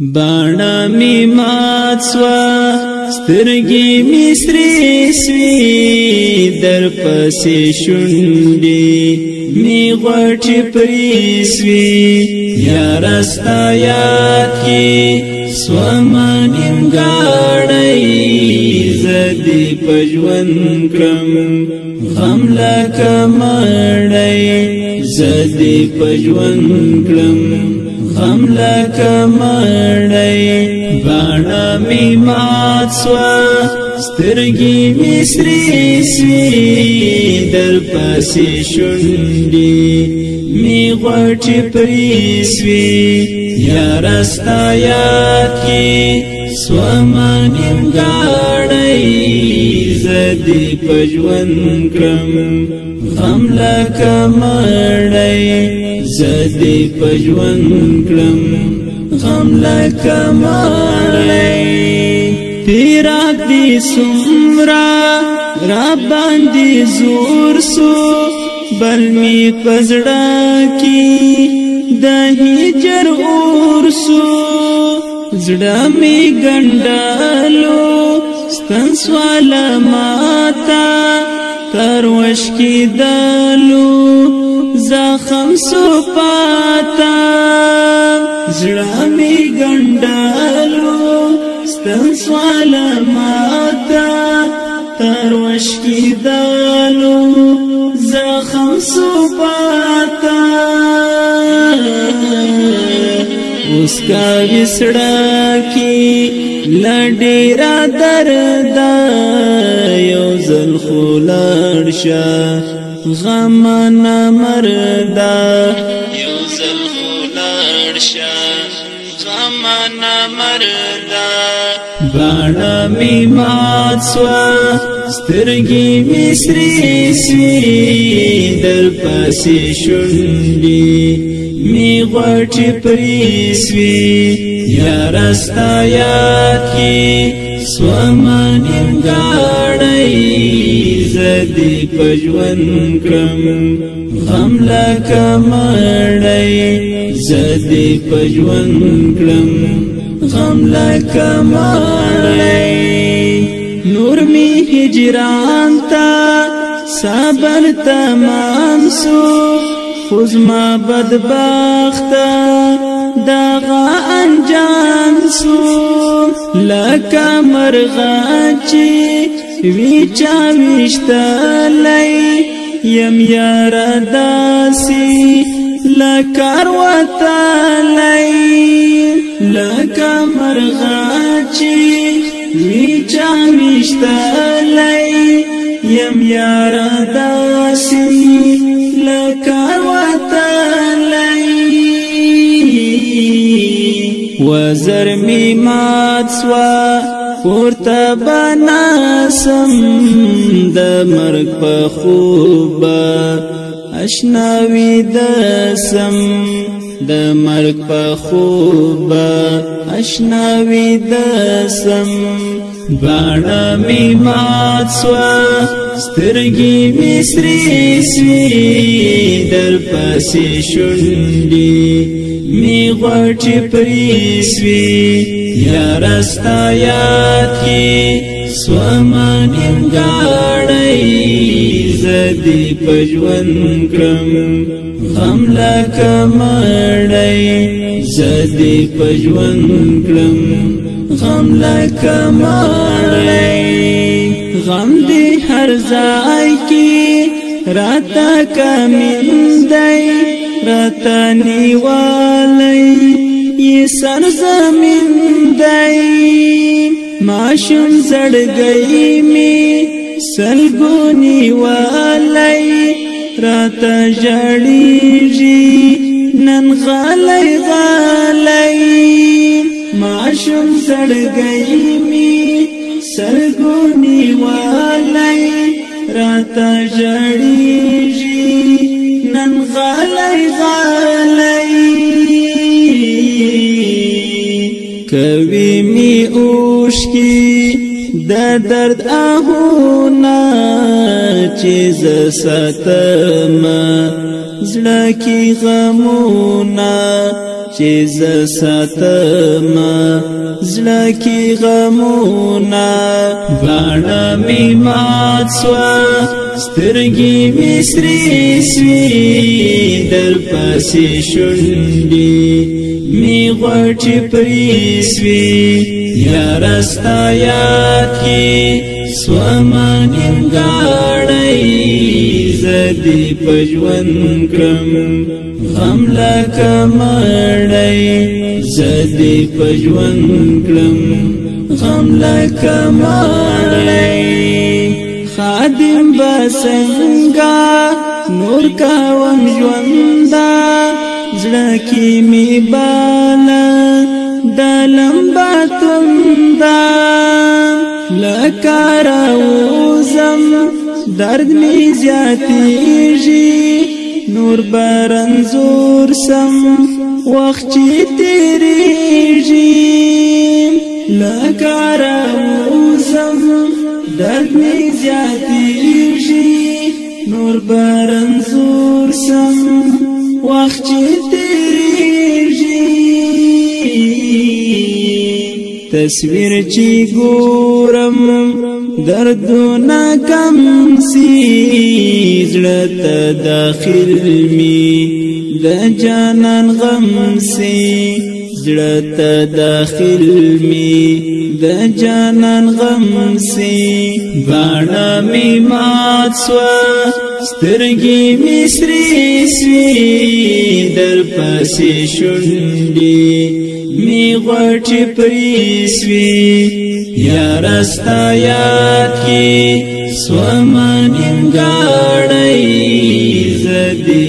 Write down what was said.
باڼه می مات سوا سترګې می سرې سوې در پسې شونډې می غوټې پرې سوې یاره ستا یاد کې سوما نیمګاړی زه دې په ژوند کړم غم لکه مړی زه دې په ژوند کړم غم لکه مړی باڼه می مات سوا سترګې می سرې سوې در پسې شونډې می غوټې پرې سوې یاره ستا یاد کې سوما نیمګاړی زه دې په ژوند کړم غم لکه مړی زه دې په ژوند کړم غم لکه مړی پیراک دې څومره را باندې زور سو بل می پزړه کې د هجر اور سو زړه می ګنډالو ستن سوال ماتا تروش کی دالو زخم سو پاتا زړه می ګنډالو ستن سوال ماتا تروش کی دالو زخم سو پاتا اس کا وسڑا کی لډیرا دردا یو زل خولړ شا غم نه مردا یو زل خولړ شا غم نه مردا باڼه می مات سوا سترګې می سرې سوې در پسې شونډې می غوټې پرې سوې یاره ستا یاد کې سوما نیمګاړی زه دې په ژوند کړم غم لکه مړی زه دې په ژوند کړم غم لکه مړی نور می هجران تا صبر تمام سو خوز ما بدبختا داغا انجام سو لکا مرغاچی ویچا ویشتالی یم یارا داسی لکار وطالی لکا مرغاچی ویچا ویشتالی یم یارا داسی لکار وطالی وزر می مات سوا پورتا بناسم د مرگ په خوبا اشناوی دسم د مرگ په خوبا اشناوی دسم باڼه می مات سوا سترګې می سرې سوې در پسې شونډې می غوټې پرې سوې یاره ستا یاد کې سوما نیمګاړی زه دې په ژوند کړم غم لکه مړی زه دې په ژوند کړم غم لکه مړی غم دې هر ځای کې راته کمین دی راته نیوالی یہ سرزمین دی ماشوم زړګی می سلګونی والی راته ژړیږي نن غلی غلی ماشوم زړګی می سلګونی والی راته ژړیږي نن غلی غلی کوي می اوښکي د درد آهونه چې زه ساتم زړه کې غمونه چې ز ساتما زړه کې غمونه باڼه می مات سوا سترګې می سرې سوې در پسې شونډې می غوټې پرې سوې یاره ستا یاد کې سوما نیمګاړی زه دې په ژوند کړم غم لکه مړی زه دې په ژوند کړم غم لکه مړی خادم به څنګه نور کوم ژونده زړه کې مې باله د لمبه تنده لکه راوځم درد می زیاتېږي نور به رنځور سم وخت چې تېرېږي لکه راوځم درد می زیاتېږي نور به رنځور سم وخت چې تېرېږي تصویر چې ګورم دردونه کم سي زړه ته داخل می د جانان غم سي زړه ته داخل می د جانان غم سي باڼه می مات سوا سترګې می سرې سوې در پسې شونډې می غوټې پرې سوې یاره ستا یاد کې سوما نیمګاړی زه دې